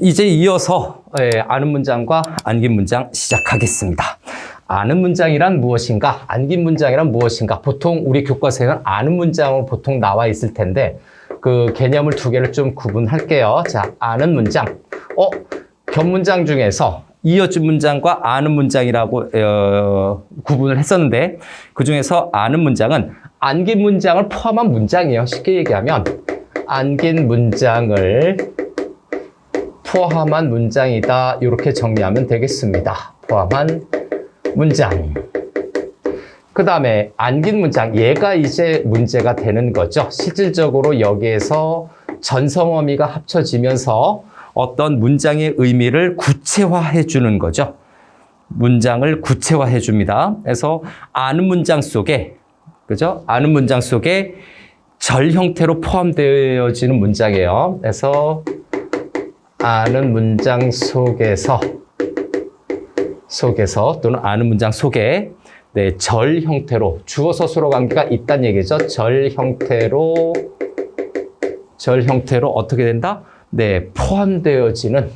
이제 이어서 아는 문장과 안긴 문장 시작하겠습니다. 아는 문장이란 무엇인가? 안긴 문장이란 무엇인가? 보통 우리 교과서에는 아는 문장으로 보통 나와 있을 텐데 그 개념을 두 개를 좀 구분할게요. 자, 아는 문장. 견문장 중에서 이어준 문장과 아는 문장이라고 구분을 했었는데 그중에서 아는 문장은 안긴 문장을 포함한 문장이에요. 쉽게 얘기하면 안긴 문장을 포함한 문장이다. 이렇게 정리하면 되겠습니다. 포함한 문장. 그 다음에 안긴 문장, 얘가 이제 문제가 되는 거죠. 실질적으로 여기에서 전성어미가 합쳐지면서 어떤 문장의 의미를 구체화해 주는 거죠. 문장을 구체화해 줍니다. 그래서 아는 문장 속에, 그죠? 아는 문장 속에 절 형태로 포함되어지는 문장이에요. 그래서 아는 문장 속에서 또는 아는 문장 속에 절 형태로 주어 서술어 관계가 있다는 얘기죠. 절 형태로 어떻게 된다? 포함되어지는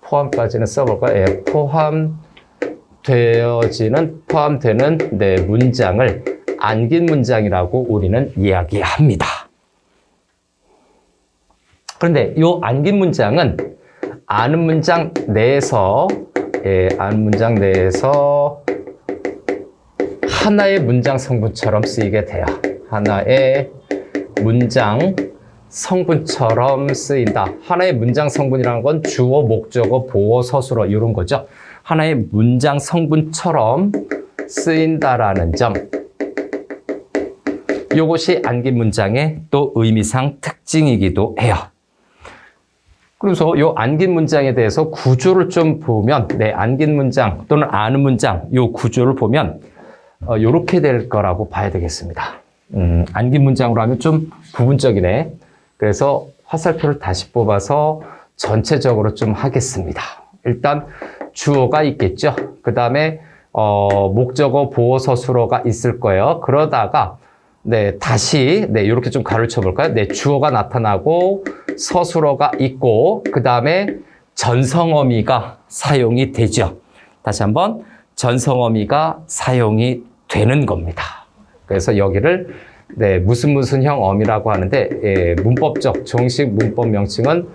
포함까지는 써볼까요? 포함되는 문장을 안긴 문장이라고 우리는 이야기합니다. 그런데 이 안긴 문장은 아는 문장 내에서 하나의 문장 성분처럼 쓰이게 돼요. 하나의 문장 성분처럼 쓰인다. 하나의 문장 성분이라는 건 주어, 목적어, 보어, 서술어 이런 거죠. 하나의 문장 성분처럼 쓰인다라는 점. 이것이 안긴 문장의 또 의미상 특징이기도 해요. 그래서 이 안긴 문장에 대해서 구조를 좀 보면 안긴 문장 또는 아는 문장 이 구조를 보면 이렇게 될 거라고 봐야 되겠습니다. 안긴 문장으로 하면 좀 부분적이네. 그래서 화살표를 다시 뽑아서 전체적으로 좀 하겠습니다. 일단 주어가 있겠죠. 그 다음에 목적어, 보어, 서술어가 있을 거예요. 그러다가 다시 이렇게 좀 가로를 쳐볼까요? 주어가 나타나고 서술어가 있고 그 다음에 전성어미가 사용이 되죠. 다시 한번 전성어미가 사용이 되는 겁니다. 그래서 여기를 무슨 형 어미라고 하는데 문법적 정식 문법 명칭은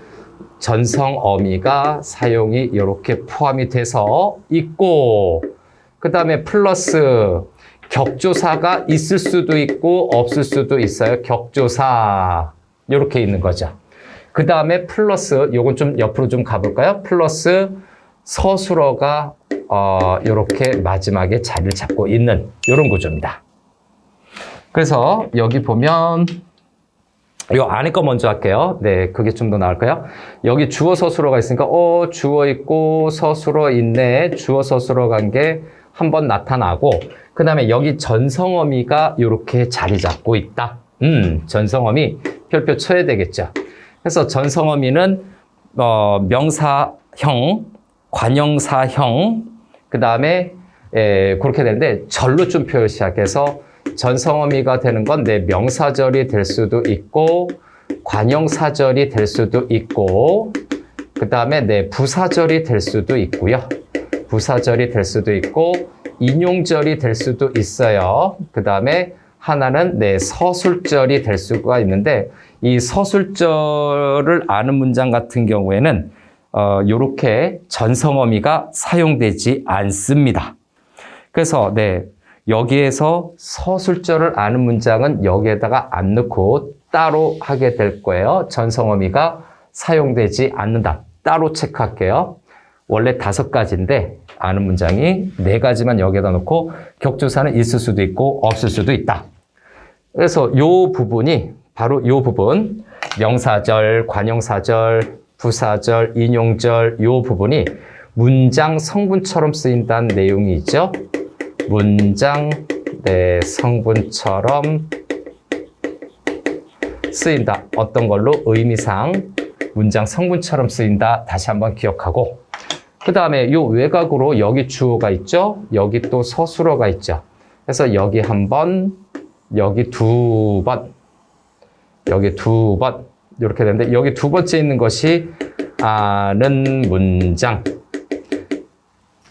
전성어미가 사용이 이렇게 포함이 돼서 있고 그 다음에 플러스 격조사가 있을 수도 있고 없을 수도 있어요. 격조사 이렇게 있는 거죠. 그 다음에 플러스 요건 좀 옆으로 좀 가볼까요? 플러스 서술어가 이렇게 마지막에 자리를 잡고 있는 이런 구조입니다. 그래서 여기 보면 요 안에 거 먼저 할게요. 그게 좀 더 나을까요? 여기 주어 서술어가 있으니까 주어 있고 서술어 있네. 주어 서술어 관계 한번 나타나고 그 다음에 여기 전성어미가 이렇게 자리 잡고 있다. 전성어미 별표 쳐야 되겠죠. 그래서 전성어미는 명사형, 관형사형 그 다음에 그렇게 되는데 절로 좀 표시해서 전성어미가 되는 건 명사절이 될 수도 있고 관형사절이 될 수도 있고 그 다음에 부사절이 될 수도 있고요. 부사절이 될 수도 있고 인용절이 될 수도 있어요. 그 다음에 하나는 서술절이 될 수가 있는데 이 서술절을 아는 문장 같은 경우에는 이렇게 전성어미가 사용되지 않습니다. 그래서 여기에서 서술절을 아는 문장은 여기에다가 안 넣고 따로 하게 될 거예요. 전성어미가 사용되지 않는다. 따로 체크할게요. 원래 5가지인데 아는 문장이 4가지만 여기에다 놓고 격조사는 있을 수도 있고 없을 수도 있다. 그래서 요 부분이 바로 요 부분 명사절, 관형사절, 부사절, 인용절 요 부분이 문장 성분처럼 쓰인다는 내용이 있죠. 문장 성분처럼 쓰인다. 어떤 걸로? 의미상 문장 성분처럼 쓰인다. 다시 한번 기억하고 그 다음에 요 외곽으로 여기 주어가 있죠. 여기 또 서술어가 있죠. 그래서 여기 한 번, 여기 2번, 여기 2번 이렇게 되는데 여기 2번째 있는 것이 아는 문장.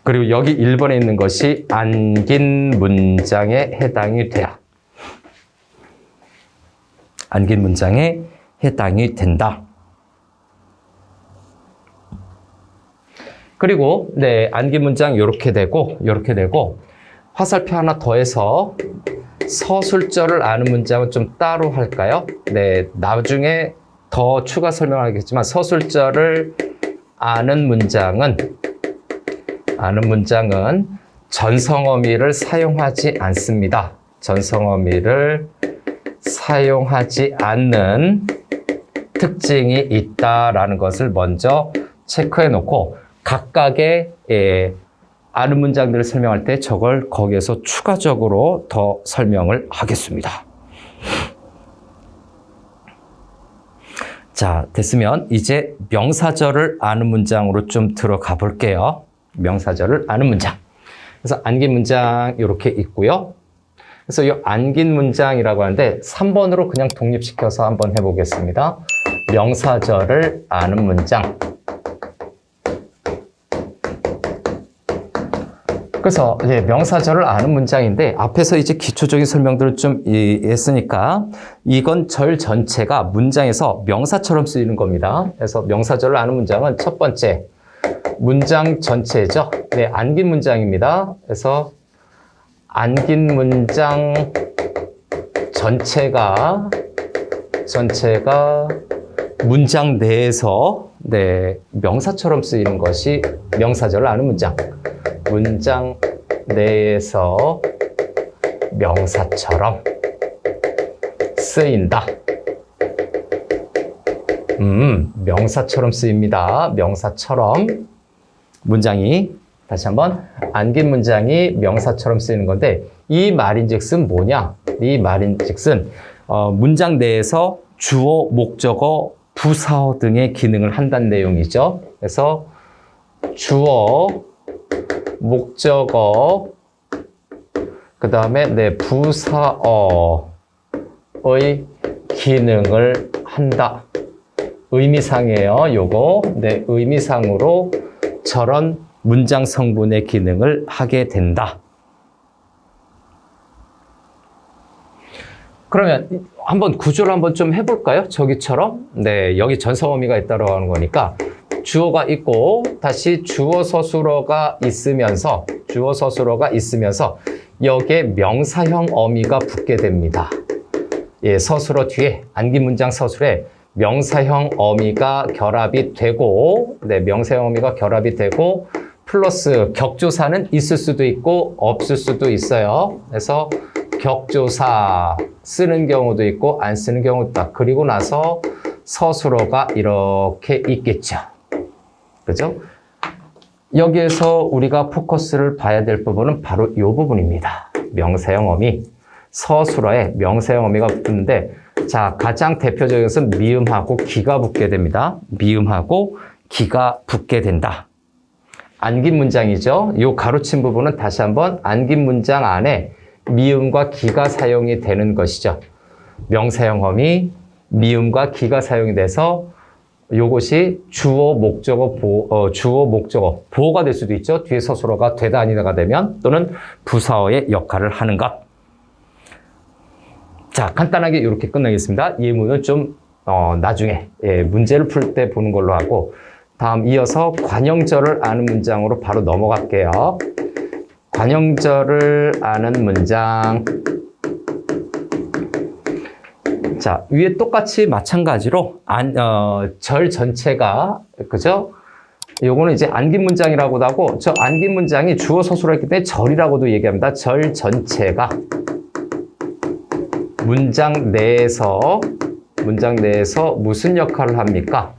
그리고 여기 1번에 있는 것이 안긴 문장에 해당이 돼요. 안긴 문장에 해당이 된다. 그리고 네, 안긴 문장 이렇게 되고 화살표 하나 더해서 서술절을 아는 문장은 좀 따로 할까요? 네, 나중에 더 추가 설명하겠지만 서술절을 아는 문장은 전성어미를 사용하지 않습니다. 전성어미를 사용하지 않는 특징이 있다라는 것을 먼저 체크해 놓고 각각의 아는 문장들을 설명할 때 저걸 거기에서 추가적으로 더 설명을 하겠습니다. 자, 됐으면 이제 명사절을 아는 문장으로 좀 들어가 볼게요. 명사절을 아는 문장. 그래서 안긴 문장 이렇게 있고요. 그래서 이 안긴 문장이라고 하는데 3번으로 그냥 독립시켜서 한번 해보겠습니다. 명사절을 아는 문장. 그래서 이제 명사절을 아는 문장인데 앞에서 이제 기초적인 설명들을 좀 했으니까 이건 절 전체가 문장에서 명사처럼 쓰이는 겁니다. 그래서 명사절을 아는 문장은 첫 번째 문장 전체죠. 네, 안긴 문장입니다. 그래서 안긴 문장 전체가 문장 내에서 네, 명사처럼 쓰이는 것이 명사절을 아는 문장. 문장 내에서 명사처럼 쓰인다. 명사처럼 쓰입니다. 명사처럼 문장이 다시 한번 안긴 문장이 명사처럼 쓰이는 건데 이 말인즉슨 뭐냐? 이 말인즉슨 문장 내에서 주어, 목적어, 부사어 등의 기능을 한다는 내용이죠. 그래서 주어, 목적어, 그 다음에 네, 부사어의 기능을 한다. 의미상이에요. 요거 네, 의미상으로 저런 문장 성분의 기능을 하게 된다. 그러면 한번 구조를 한번 좀 해볼까요? 저기처럼 네, 여기 전성어미가 있다고 하는 거니까 주어가 있고 다시 주어 서술어가 있으면서 여기에 명사형 어미가 붙게 됩니다. 예, 서술어 뒤에 안긴 문장 서술에 명사형 어미가 결합이 되고 네, 명사형 어미가 결합이 되고 플러스 격조사는 있을 수도 있고 없을 수도 있어요. 그래서 격조사 쓰는 경우도 있고 안 쓰는 경우도 있다. 그리고 나서 서술어가 이렇게 있겠죠. 그죠? 여기에서 우리가 포커스를 봐야 될 부분은 바로 이 부분입니다. 명사형 어미. 서술어에 명사형 어미가 붙는데 자, 가장 대표적인 것은 미음하고 기가 붙게 됩니다. 미음하고 기가 붙게 된다. 안긴 문장이죠. 이 가로친 부분은 다시 한번 안긴 문장 안에 미음과 기가 사용이 되는 것이죠. 명사형 어미, 미음과 기가 사용이 돼서 요것이 주어, 목적어, 보어가 될 수도 있죠. 뒤에 서술어가 되다 아니다가 되면 또는 부사어의 역할을 하는 것. 자, 간단하게 이렇게 끝내겠습니다. 예문은 좀 나중에 문제를 풀 때 보는 걸로 하고 다음 이어서 관형절을 아는 문장으로 바로 넘어갈게요. 관형절을 아는 문장. 자, 위에 똑같이 마찬가지로 절 전체가 그죠? 요거는 이제 안긴 문장이라고도 하고 저 안긴 문장이 주어 서술어 했기 때문에 절이라고도 얘기합니다. 절 전체가 문장 내에서 무슨 역할을 합니까?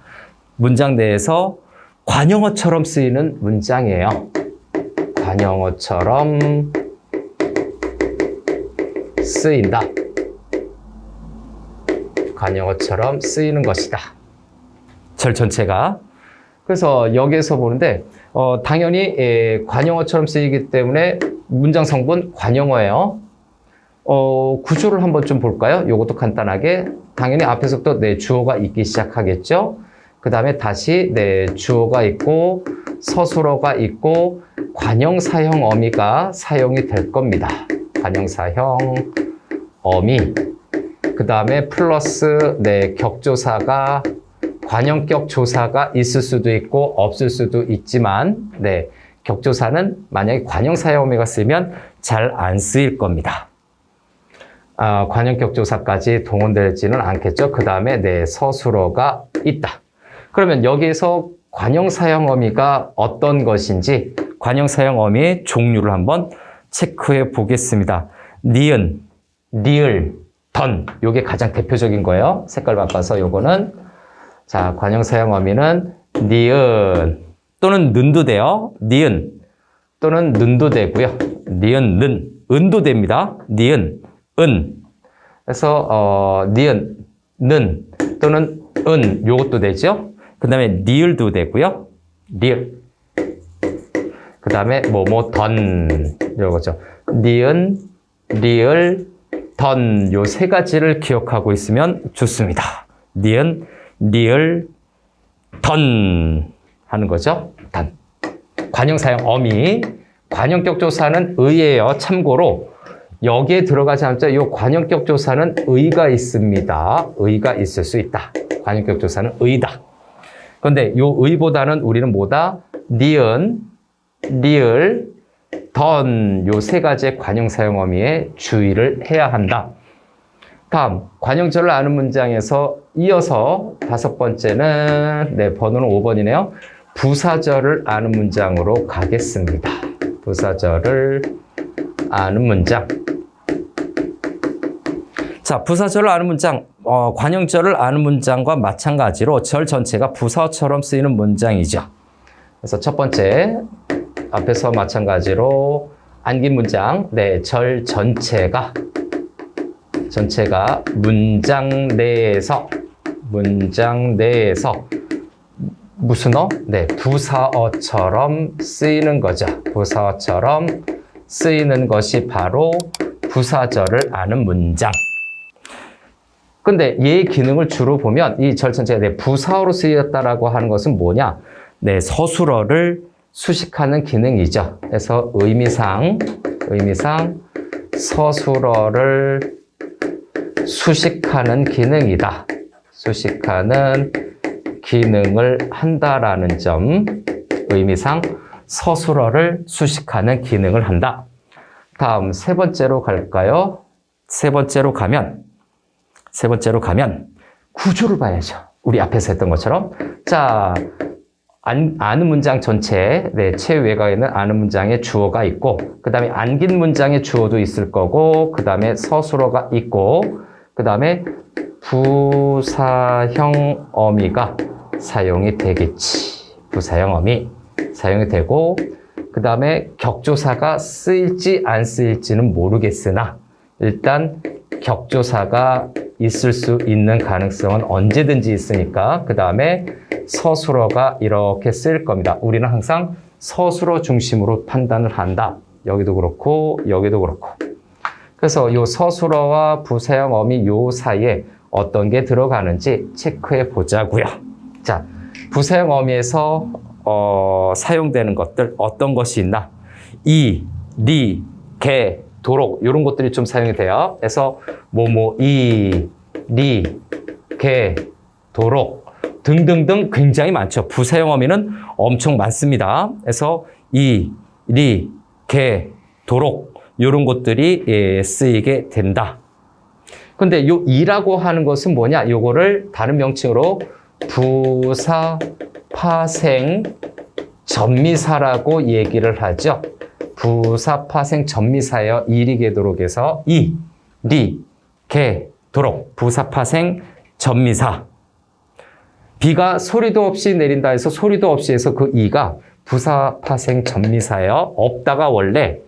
문장 내에서 관형어처럼 쓰이는 문장이에요. 관형어처럼 쓰인다. 관형어처럼 쓰이는 것이다. 절 전체가. 그래서 여기에서 보는데 당연히 관형어처럼 쓰이기 때문에 문장 성분 관형어예요. 구조를 한번 좀 볼까요? 이것도 간단하게. 당연히 앞에서부터 네, 주어가 있기 시작하겠죠. 그 다음에 다시 네, 주어가 있고 서술어가 있고 관형사형 어미가 사용이 될 겁니다. 관형사형 어미. 그 다음에 플러스 네, 격조사가 관형격 조사가 있을 수도 있고 없을 수도 있지만 네, 격조사는 만약에 관형사형 어미가 쓰면 잘 안 쓰일 겁니다. 관형격 조사까지 동원되지는 않겠죠. 그 다음에 네, 서술어가 있다. 그러면 여기에서 관형사형 어미가 어떤 것인지 관형사형 어미의 종류를 한번 체크해 보겠습니다. 니은, 리을, 던 요게 가장 대표적인 거예요. 색깔 바꿔서 요거는 자 관형사형 어미는 니은 또는 는도 돼요. 니은 또는 는도 되고요. 니은, 는, 은도 됩니다. 니은, 은 그래서 니은, 는 또는 은 요것도 되죠. 그 다음에 리을도 되고요. 리을. 그 다음에 던 요거죠. 니은, 리을, 던 요 세 가지를 기억하고 있으면 좋습니다. 니은, 리을, 던 하는 거죠. 던. 관형사형 어미. 관형격 조사는 의예요. 참고로 여기에 들어가지 않죠. 이 관형격 조사는 의가 있습니다. 의가 있을 수 있다. 관형격 조사는 의다. 그런데 이 의보다는 우리는 뭐다? 니은, 리을, 던 요 세 가지의 관형사형 어미에 주의를 해야 한다. 다음 관형절을 아는 문장에서 이어서 다섯 번째는 네, 번호는 5번이네요. 부사절을 아는 문장으로 가겠습니다. 부사절을 아는 문장. 자, 부사절을 아는 문장, 관형절을 아는 문장과 마찬가지로 절 전체가 부사처럼 쓰이는 문장이죠. 그래서 첫 번째, 앞에서 마찬가지로 안긴 문장, 네, 절 전체가 문장 내에서 무슨 어? 네, 부사어처럼 쓰이는 거죠. 부사어처럼 쓰이는 것이 바로 부사절을 아는 문장. 근데 얘의 기능을 주로 보면 이 절 전체가 네, 부사어로 쓰였다라고 하는 것은 뭐냐? 네, 서술어를 수식하는 기능이죠. 그래서 의미상 서술어를 수식하는 기능이다. 수식하는 기능을 한다라는 점. 의미상 서술어를 수식하는 기능을 한다. 다음 세 번째로 갈까요? 세 번째로 가면 구조를 봐야죠. 우리 앞에서 했던 것처럼. 자, 아는 문장 전체, 네, 최외곽에는 아는 문장의 주어가 있고, 그 다음에 안긴 문장의 주어도 있을 거고, 그 다음에 서술어가 있고, 그 다음에 부사형 어미가 사용이 되겠지. 부사형 어미 사용이 되고, 그 다음에 격조사가 쓰일지 안 쓰일지는 모르겠으나, 일단 격조사가 있을 수 있는 가능성은 언제든지 있으니까 그 다음에 서술어가 이렇게 쓰일 겁니다. 우리는 항상 서술어 중심으로 판단을 한다. 여기도 그렇고 여기도 그렇고. 그래서 이 서술어와 부사형 어미 요 사이에 어떤 게 들어가는지 체크해 보자고요. 자, 부사형 어미에서 사용되는 것들 어떤 것이 있나? 이, 리, 게, 도록 이런 것들이 좀 사용이 돼요. 그래서 이, 리, 게, 도록 등등등 굉장히 많죠. 부사형 어미는 엄청 많습니다. 그래서 이, 리, 게, 도록 이런 것들이 쓰이게 된다. 근데 요 이라고 하는 것은 뭐냐? 요거를 다른 명칭으로 부사, 파생, 전미사라고 얘기를 하죠. 부사, 파생, 전미사예요. 이리, 게, 도록에서 이, 리, 게, 도록. 부사, 파생, 전미사. 비가 소리도 없이 내린다 해서 소리도 없이 해서 그 이가 부사, 파생, 전미사예요. 없다가 원래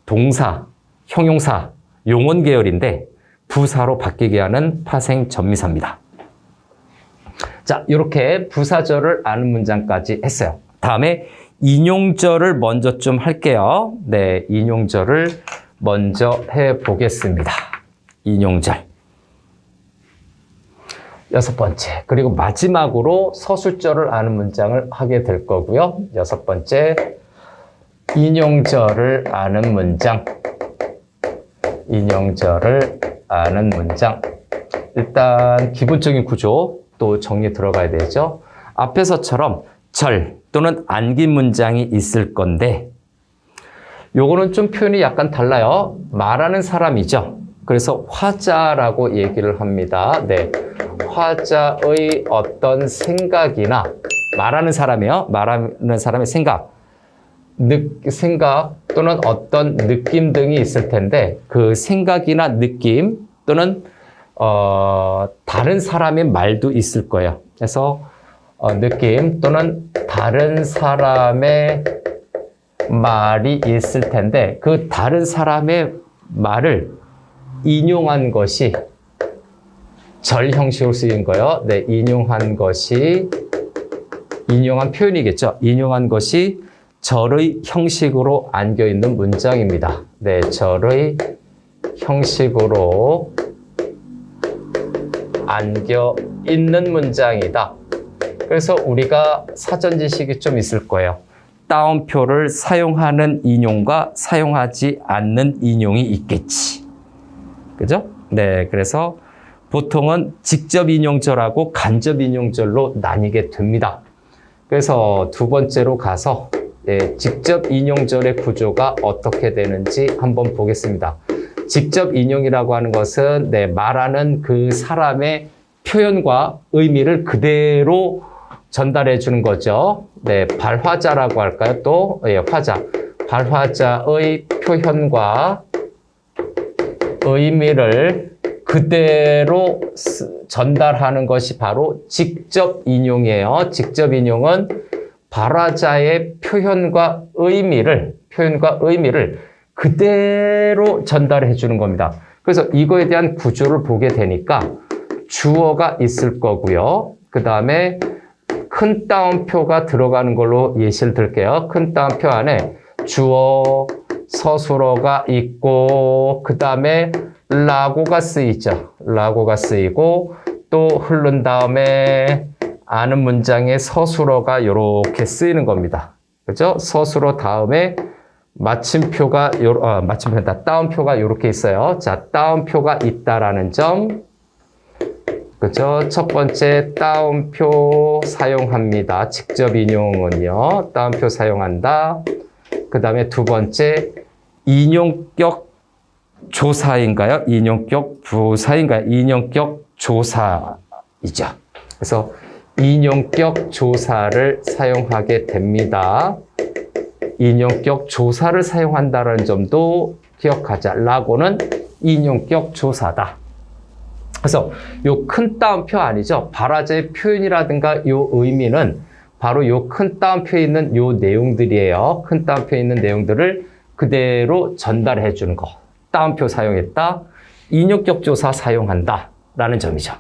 동사, 형용사, 용언 계열인데 부사로 바뀌게 하는 파생, 전미사입니다. 자, 이렇게 부사절을 아는 문장까지 했어요. 다음에 인용절을 먼저 좀 할게요. 네, 인용절을 먼저 해보겠습니다. 인용절. 여섯 번째. 그리고 마지막으로 서술절을 아는 문장을 하게 될 거고요. 여섯 번째, 인용절을 아는 문장. 인용절을 아는 문장. 일단 기본적인 구조 또 정리 들어가야 되죠. 앞에서처럼 절 또는 안긴 문장이 있을 건데 요거는 좀 표현이 약간 달라요. 말하는 사람이죠. 그래서 화자라고 얘기를 합니다. 네, 화자의 어떤 생각이나 말하는 사람이에요. 말하는 사람의 생각 또는 어떤 느낌 등이 있을 텐데 그 생각이나 느낌 또는 다른 사람의 말도 있을 거예요. 그래서 느낌 또는 다른 사람의 말이 있을 텐데 그 다른 사람의 말을 인용한 것이 절 형식으로 쓰인 거예요. 네, 인용한 표현이겠죠. 인용한 것이 절의 형식으로 안겨 있는 문장입니다. 네, 절의 형식으로 안겨 있는 문장이다. 그래서 우리가 사전 지식이 좀 있을 거예요. 따옴표를 사용하는 인용과 사용하지 않는 인용이 있겠지. 그죠? 네, 그래서 보통은 직접 인용절하고 간접 인용절로 나뉘게 됩니다. 그래서 두 번째로 가서 직접 인용절의 구조가 어떻게 되는지 한번 보겠습니다. 직접 인용이라고 하는 것은 말하는 그 사람의 표현과 의미를 그대로 전달해 주는 거죠. 네, 발화자라고 할까요? 또 화자. 발화자의 표현과 의미를 그대로 전달하는 것이 바로 직접 인용이에요. 직접 인용은 발화자의 표현과 의미를 그대로 전달해 주는 겁니다. 그래서 이거에 대한 구조를 보게 되니까 주어가 있을 거고요. 그 다음에 큰 따옴표가 들어가는 걸로 예시를 들게요. 큰 따옴표 안에 주어, 서술어가 있고 그 다음에 라고가 쓰이죠. 라고가 쓰이고 또 흐른 다음에 아는 문장의 서술어가 이렇게 쓰이는 겁니다. 그죠? 서술어 다음에 마침표가 따옴표가 이렇게 있어요. 자, 따옴표가 있다라는 점. 그죠? 첫 번째 따옴표 사용합니다. 직접 인용은요. 따옴표 사용한다. 그 다음에 두 번째 인용격 조사인가요? 인용격 부사인가요? 인용격 조사이죠. 그래서 인용격 조사를 사용하게 됩니다. 인용격 조사를 사용한다는 점도 기억하자. 라고는 인용격 조사다. 그래서 요 큰 따옴표 아니죠. 발화자의 표현이라든가 요 의미는 바로 요 큰 따옴표에 있는 요 내용들이에요. 큰 따옴표에 있는 내용들을 그대로 전달해 주는 거. 따옴표 사용했다. 인용격 조사 사용한다. 라는 점이죠.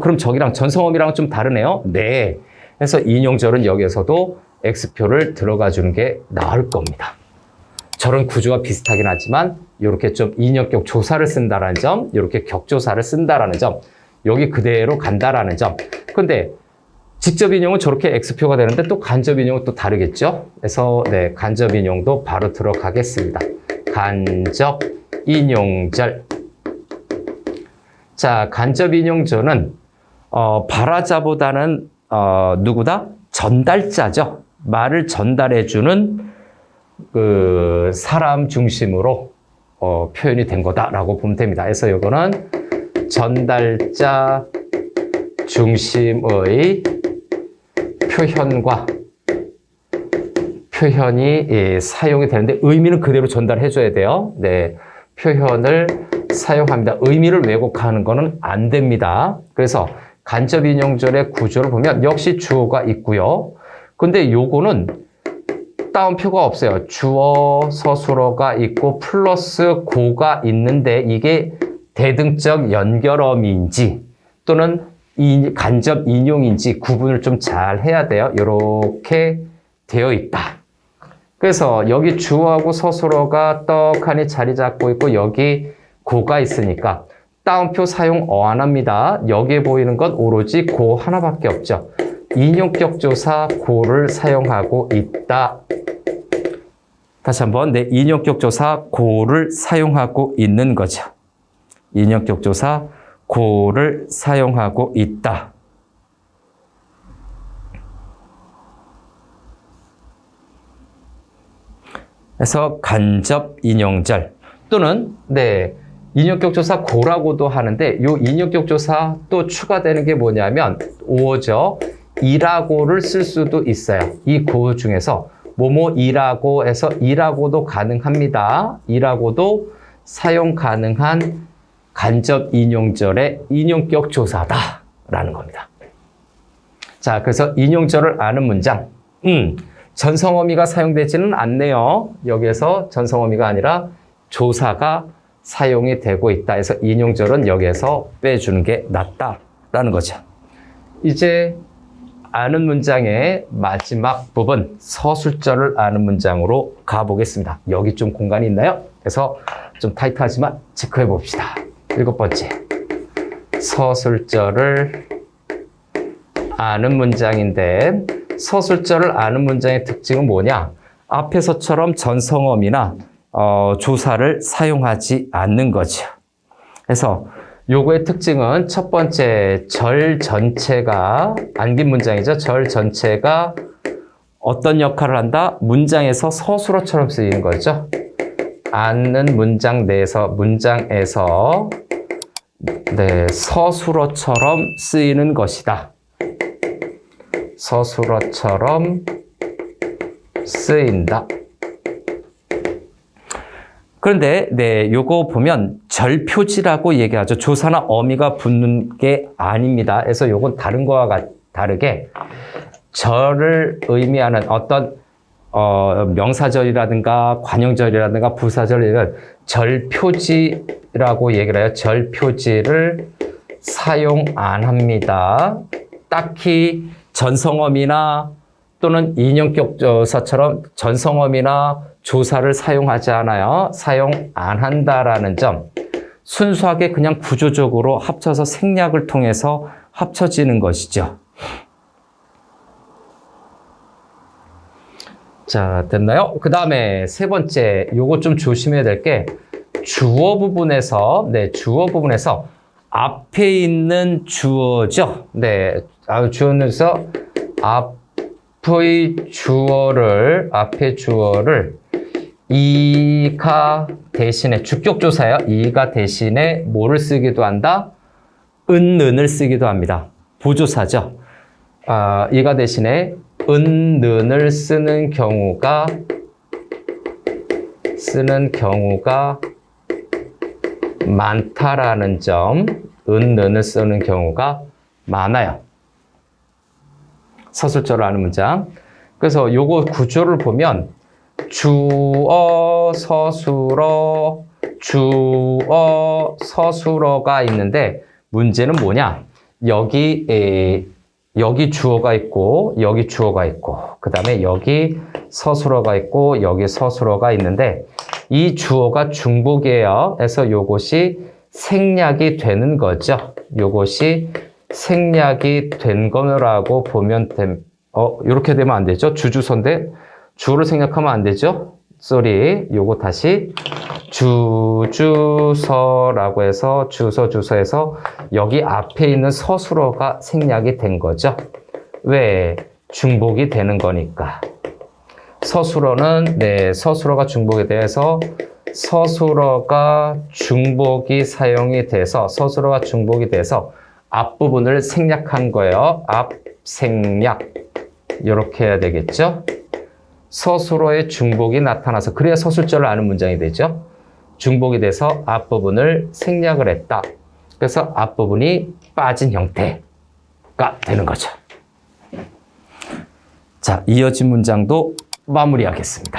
그럼 저기랑 전성엄이랑 좀 다르네요. 네. 그래서 인용절은 여기에서도 X표를 들어가 주는 게 나을 겁니다. 저런 구조가 비슷하긴 하지만 이렇게 좀 인용격 조사를 쓴다라는 점, 이렇게 격조사를 쓴다라는 점, 여기 그대로 간다라는 점. 근데 직접 인용은 저렇게 X표가 되는데 또 간접 인용은 또 다르겠죠? 그래서 네, 간접 인용도 바로 들어가겠습니다. 간접 인용절. 자, 간접 인용절은 발화자보다는 누구다? 전달자죠. 말을 전달해주는 그 사람 중심으로 표현이 된 거다라고 보면 됩니다. 그래서 이거는 전달자 중심의 표현이 사용이 되는데 의미는 그대로 전달해줘야 돼요. 네, 표현을 사용합니다. 의미를 왜곡하는 거는 안 됩니다. 그래서 간접 인용절의 구조를 보면 역시 주어가 있고요. 근데 요거는 따옴표가 없어요. 주어, 서술어가 있고 플러스 고가 있는데 이게 대등적 연결어민지 또는 간접 인용인지 구분을 좀 잘 해야 돼요. 이렇게 되어 있다. 그래서 여기 주어하고 서술어가 떡하니 자리 잡고 있고 여기 고가 있으니까 따옴표 사용 어안합니다. 여기에 보이는 건 오로지 고 하나밖에 없죠. 인용격 조사 고를 사용하고 있다. 다시 한번 인용격 조사 고를 사용하고 있는 거죠. 인용격 조사 고를 사용하고 있다. 그래서 간접 인용절 또는 인용격 조사 고라고도 하는데 요 인용격 조사 또 추가되는 게 뭐냐면 오죠. 이라고를 쓸 수도 있어요. 이 고 중에서 뭐뭐이라고 해서 이라고도 가능합니다. 이라고도 사용 가능한 간접 인용절의 인용격 조사다라는 겁니다. 자, 그래서 인용절을 아는 문장. 전성어미가 사용되지는 않네요. 여기에서 전성어미가 아니라 조사가 사용이 되고 있다 해서 인용절은 여기에서 빼주는 게 낫다라는 거죠. 이제 아는 문장의 마지막 부분 서술절을 아는 문장으로 가보겠습니다. 여기 좀 공간이 있나요? 그래서 좀 타이트하지만 체크해 봅시다. 7번째 서술절을 아는 문장인데 서술절을 아는 문장의 특징은 뭐냐? 앞에서처럼 전성어미나 조사를 사용하지 않는 거죠. 그래서 요거의 특징은 첫 번째 절 전체가 안긴 문장이죠. 절 전체가 어떤 역할을 한다? 문장에서 서술어처럼 쓰이는 거죠. 않는 문장에서 서술어처럼 쓰이는 것이다. 서술어처럼 쓰인다. 그런데 요거 보면 절표지라고 얘기하죠. 조사나 어미가 붙는 게 아닙니다. 그래서 요건 다른 거와 다르게 절을 의미하는 어떤 명사절이라든가 관형절이라든가 부사절이라든가 절표지라고 얘기를 해요. 절표지를 사용 안 합니다. 딱히 전성어미나 또는 인용격 조사처럼 전성어미나 조사를 사용하지 않아요. 사용 안 한다라는 점. 순수하게 그냥 구조적으로 합쳐서 생략을 통해서 합쳐지는 것이죠. 자, 됐나요? 그 다음에 세 번째, 요거 좀 조심해야 될 게 주어 부분에서, 주어 부분에서 앞에 있는 주어죠. 주어에서 앞의 주어를 이가 대신에 주격조사예요. 이가 대신에 뭐를 쓰기도 한다? 은을 쓰기도 합니다. 보조사죠. 이가 대신에 은을 쓰는 경우가 많다라는 점. 은을 쓰는 경우가 많아요. 서술절을 아는 문장. 그래서 요거 구조를 보면 주어, 서술어가 있는데 문제는 뭐냐? 여기 주어가 있고 여기 주어가 있고 그 다음에 여기 서술어가 있고 여기 서술어가 있는데 이 주어가 중복이에요. 그래서 요것이 생략이 되는 거죠. 요것이 생략이 된 거라고 보면 이렇게 되면 안 되죠. 주주서인데 주어를 생략하면 안 되죠. 요거 다시 주주서라고 해서 주서에서 여기 앞에 있는 서술어가 생략이 된 거죠. 왜? 중복이 되는 거니까. 서술어는 서술어가 중복이 돼서 서술어가 중복이 돼서 앞부분을 생략한 거예요. 앞생략. 이렇게 해야 되겠죠. 서술어의 중복이 나타나서 그래야 서술절을 아는 문장이 되죠. 중복이 돼서 앞부분을 생략을 했다. 그래서 앞부분이 빠진 형태가 되는 거죠. 자, 이어진 문장도 마무리하겠습니다.